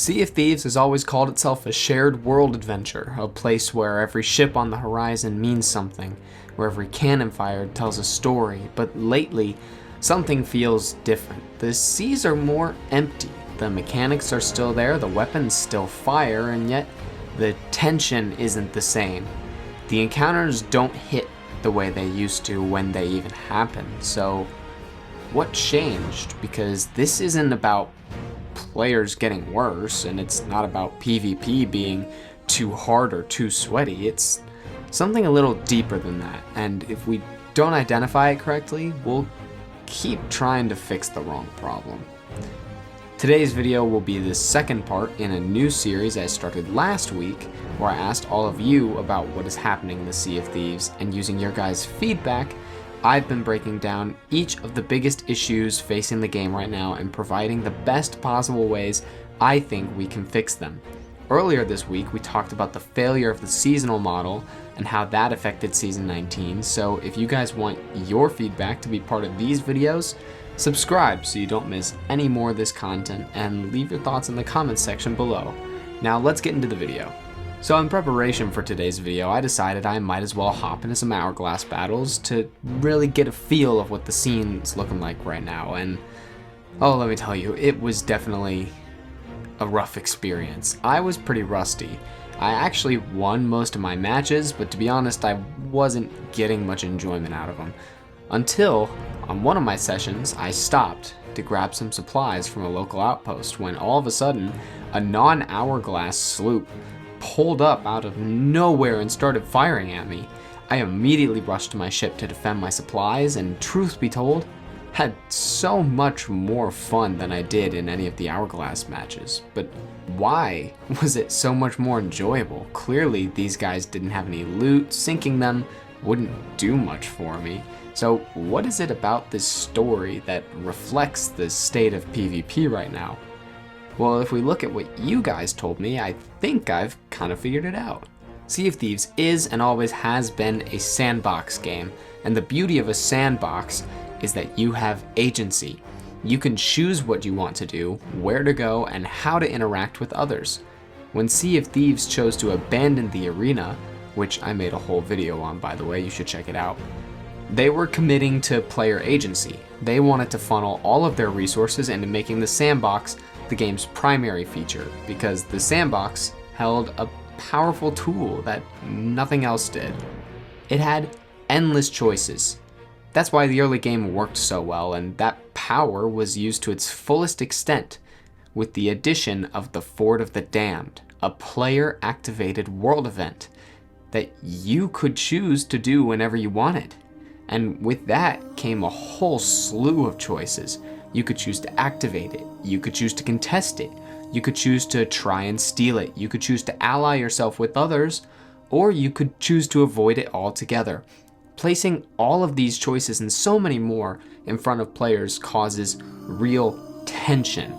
Sea of Thieves has always called itself a shared world adventure, a place where every ship on the horizon means something, where every cannon fired tells a story, but lately, something feels different. The seas are more empty, the mechanics are still there, the weapons still fire, and yet the tension isn't the same. The encounters don't hit the way they used to when they even happen, so what changed? Because this isn't about players getting worse, and it's not about PvP being too hard or too sweaty. It's something a little deeper than that, and if we don't identify it correctly, we'll keep trying to fix the wrong problem. Today's video will be the second part in a new series I started last week, where I asked all of you about what is happening in the Sea of Thieves, and using your guys' feedback, I've been breaking down each of the biggest issues facing the game right now and providing the best possible ways I think we can fix them. Earlier this week, we talked about the failure of the seasonal model and how that affected Season 19, so if you guys want your feedback to be part of these videos, subscribe so you don't miss any more of this content, and leave your thoughts in the comments section below. Now let's get into the video. So in preparation for today's video, I decided I might as well hop into some Hourglass battles to really get a feel of what the scene's looking like right now, and oh, let me tell you, it was definitely a rough experience. I was pretty rusty. I actually won most of my matches, but to be honest, I wasn't getting much enjoyment out of them. Until, on one of my sessions, I stopped to grab some supplies from a local outpost when all of a sudden, a non-Hourglass sloop pulled up out of nowhere and started firing at me. I immediately rushed to my ship to defend my supplies, and truth be told, had so much more fun than I did in any of the Hourglass matches. But why was it so much more enjoyable? Clearly these guys didn't have any loot, sinking them wouldn't do much for me. So what is it about this story that reflects the state of PvP right now? Well, if we look at what you guys told me, I think I've kind of figured it out. Sea of Thieves is and always has been a sandbox game, and the beauty of a sandbox is that you have agency. You can choose what you want to do, where to go, and how to interact with others. When Sea of Thieves chose to abandon the arena, which I made a whole video on, by the way, you should check it out, they were committing to player agency. They wanted to funnel all of their resources into making the sandbox the game's primary feature, because the sandbox held a powerful tool that nothing else did. It had endless choices. That's why the early game worked so well, and that power was used to its fullest extent with the addition of the Fort of the Damned, a player-activated world event that you could choose to do whenever you wanted. And with that came a whole slew of choices. You could choose to activate it, you could choose to contest it, you could choose to try and steal it, you could choose to ally yourself with others, or you could choose to avoid it altogether. Placing all of these choices and so many more in front of players causes real tension.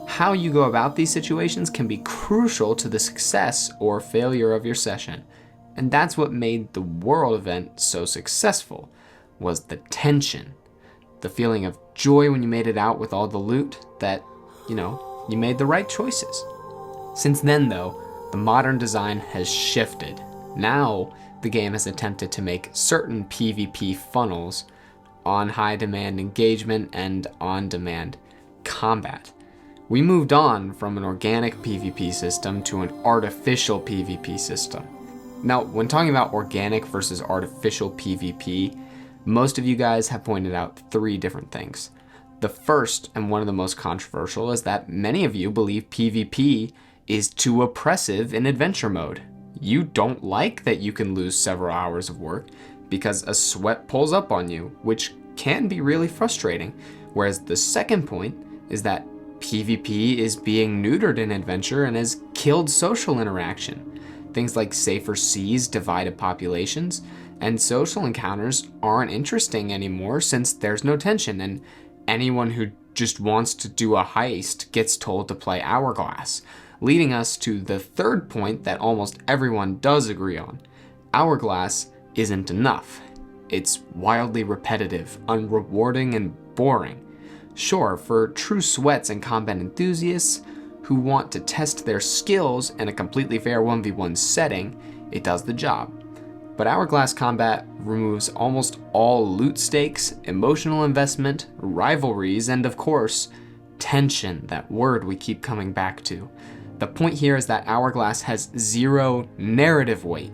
How you go about these situations can be crucial to the success or failure of your session. And that's what made the world event so successful, was the tension. The feeling of joy when you made it out with all the loot, that, you made the right choices. Since then though, the modern design has shifted. Now, the game has attempted to make certain PvP funnels on high demand engagement and on demand combat. We moved on from an organic PvP system to an artificial PvP system. Now, when talking about organic versus artificial PvP, most of you guys have pointed out three different things. The first, and one of the most controversial, is that many of you believe PvP is too oppressive in adventure mode. You don't like that you can lose several hours of work because a sweat pulls up on you, which can be really frustrating. Whereas the second point is that PvP is being neutered in adventure and has killed social interaction. Things like safer seas, divided populations, and social encounters aren't interesting anymore since there's no tension, and anyone who just wants to do a heist gets told to play Hourglass, leading us to the third point that almost everyone does agree on. Hourglass isn't enough. It's wildly repetitive, unrewarding, and boring. Sure, for true sweats and combat enthusiasts, who want to test their skills in a completely fair 1v1 setting, it does the job. But Hourglass combat removes almost all loot stakes, emotional investment, rivalries, and of course, tension, that word we keep coming back to. The point here is that Hourglass has zero narrative weight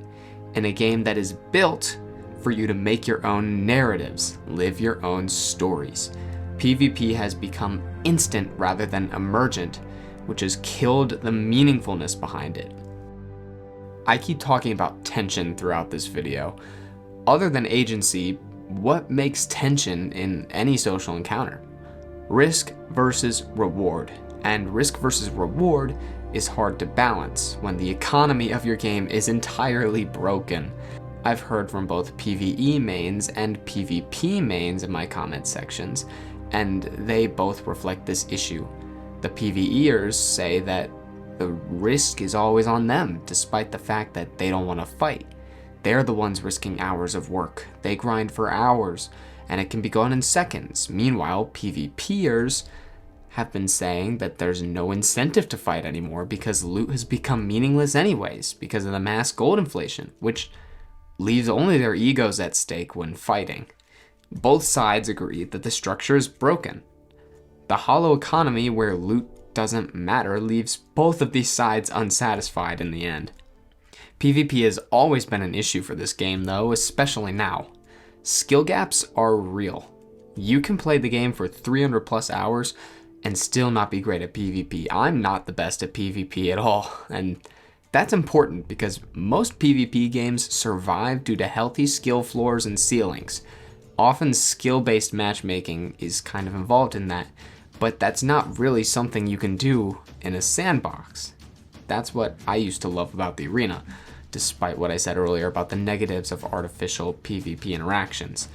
in a game that is built for you to make your own narratives, live your own stories. PvP has become instant rather than emergent, which has killed the meaningfulness behind it. I keep talking about tension throughout this video. Other than agency, what makes tension in any social encounter? Risk versus reward. And risk versus reward is hard to balance when the economy of your game is entirely broken. I've heard from both PvE mains and PvP mains in my comment sections, and they both reflect this issue. The PvEers say that the risk is always on them, despite the fact that they don't want to fight. They're the ones risking hours of work. They grind for hours, and it can be gone in seconds. Meanwhile, PvPers have been saying that there's no incentive to fight anymore because loot has become meaningless anyways because of the mass gold inflation, which leaves only their egos at stake when fighting. Both sides agree that the structure is broken. The hollow economy where loot doesn't matter leaves both of these sides unsatisfied in the end. PvP has always been an issue for this game though, especially now. Skill gaps are real. You can play the game for 300 plus hours and still not be great at PvP. I'm not the best at PvP at all, and that's important because most PvP games survive due to healthy skill floors and ceilings. Often skill-based matchmaking is kind of involved in that, but that's not really something you can do in a sandbox. That's what I used to love about the arena, despite what I said earlier about the negatives of artificial PvP interactions.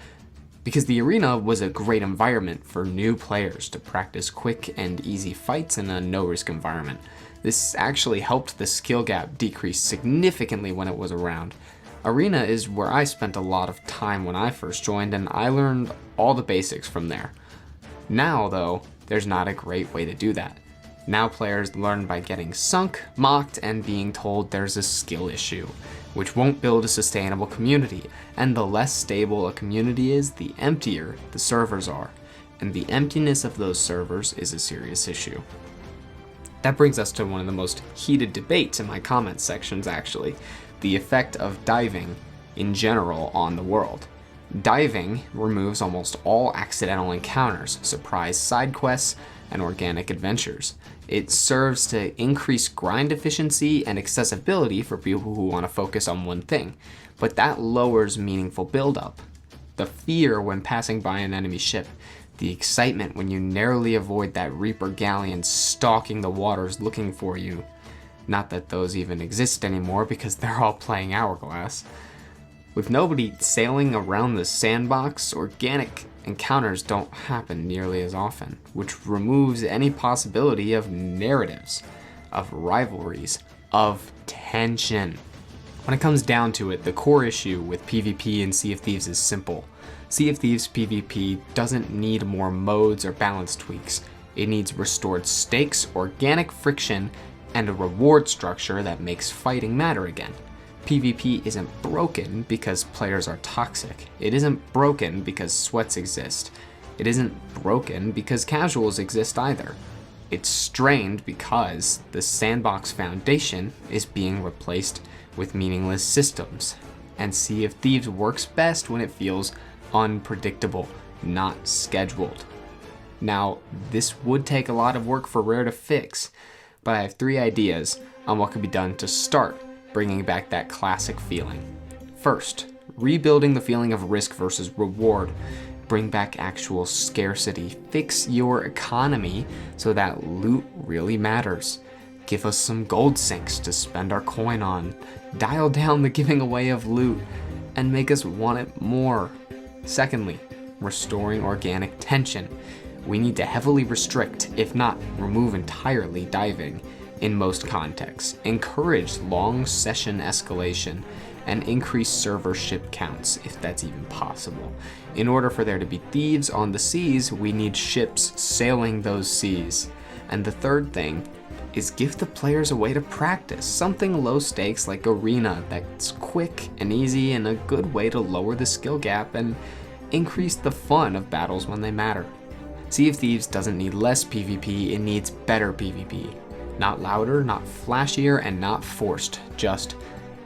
Because the arena was a great environment for new players to practice quick and easy fights in a no-risk environment. This actually helped the skill gap decrease significantly when it was around. Arena is where I spent a lot of time when I first joined, and I learned all the basics from there. Now, though, there's not a great way to do that. Now players learn by getting sunk, mocked, and being told there's a skill issue, which won't build a sustainable community. And the less stable a community is, the emptier the servers are. And the emptiness of those servers is a serious issue. That brings us to one of the most heated debates in my comment sections actually, the effect of diving in general on the world. Diving removes almost all accidental encounters, surprise side quests, and organic adventures. It serves to increase grind efficiency and accessibility for people who want to focus on one thing, but that lowers meaningful buildup. The fear when passing by an enemy ship, the excitement when you narrowly avoid that Reaper galleon stalking the waters looking for you. Not that those even exist anymore because they're all playing Hourglass. With nobody sailing around the sandbox, organic encounters don't happen nearly as often, which removes any possibility of narratives, of rivalries, of tension. When it comes down to it, the core issue with PvP in Sea of Thieves is simple. Sea of Thieves PvP doesn't need more modes or balance tweaks. It needs restored stakes, organic friction, and a reward structure that makes fighting matter again. PvP isn't broken because players are toxic. It isn't broken because sweats exist. It isn't broken because casuals exist either. It's strained because the sandbox foundation is being replaced with meaningless systems. And Sea of Thieves works best when it feels unpredictable, not scheduled. Now, this would take a lot of work for Rare to fix, but I have 3 ideas on what could be done to start bringing back that classic feeling. First, rebuilding the feeling of risk versus reward. Bring back actual scarcity. Fix your economy so that loot really matters. Give us some gold sinks to spend our coin on. Dial down the giving away of loot and make us want it more. Secondly, restoring organic tension. We need to heavily restrict, if not remove entirely, diving in most contexts. Encourage long session escalation and increase server ship counts if that's even possible. In order for there to be thieves on the seas, we need ships sailing those seas. And the third thing is give the players a way to practice, something low stakes like Arena that's quick and easy and a good way to lower the skill gap and increase the fun of battles when they matter. Sea of Thieves doesn't need less PvP, it needs better PvP. Not louder, not flashier, and not forced, just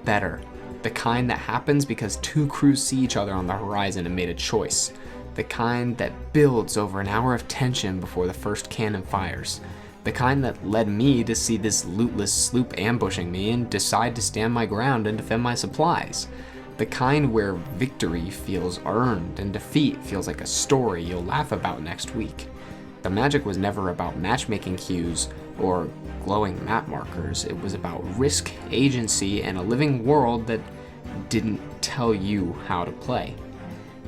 better. The kind that happens because two crews see each other on the horizon and made a choice. The kind that builds over an hour of tension before the first cannon fires. The kind that led me to see this lootless sloop ambushing me and decide to stand my ground and defend my supplies. The kind where victory feels earned and defeat feels like a story you'll laugh about next week. The magic was never about matchmaking cues or glowing map markers. It was about risk, agency, and a living world that didn't tell you how to play.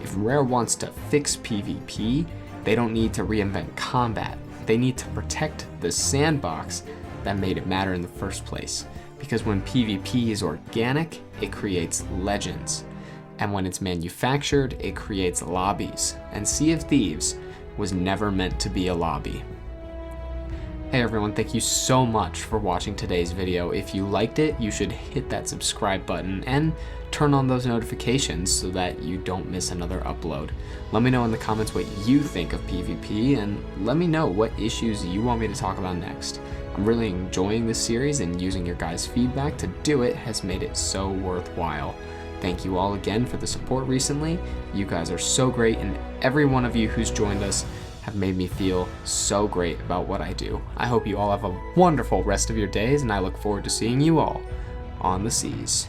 If Rare wants to fix PvP, they don't need to reinvent combat. They need to protect the sandbox that made it matter in the first place. Because when PvP is organic, it creates legends. And when it's manufactured, it creates lobbies. And Sea of Thieves was never meant to be a lobby. Hey everyone, thank you so much for watching today's video. If you liked it, you should hit that subscribe button and turn on those notifications so that you don't miss another upload. Let me know in the comments what you think of PvP and let me know what issues you want me to talk about next. I'm really enjoying this series and using your guys' feedback to do it has made it so worthwhile. Thank you all again for the support recently. You guys are so great and every one of you who's joined us have made me feel so great about what I do. I hope you all have a wonderful rest of your days and I look forward to seeing you all on the seas.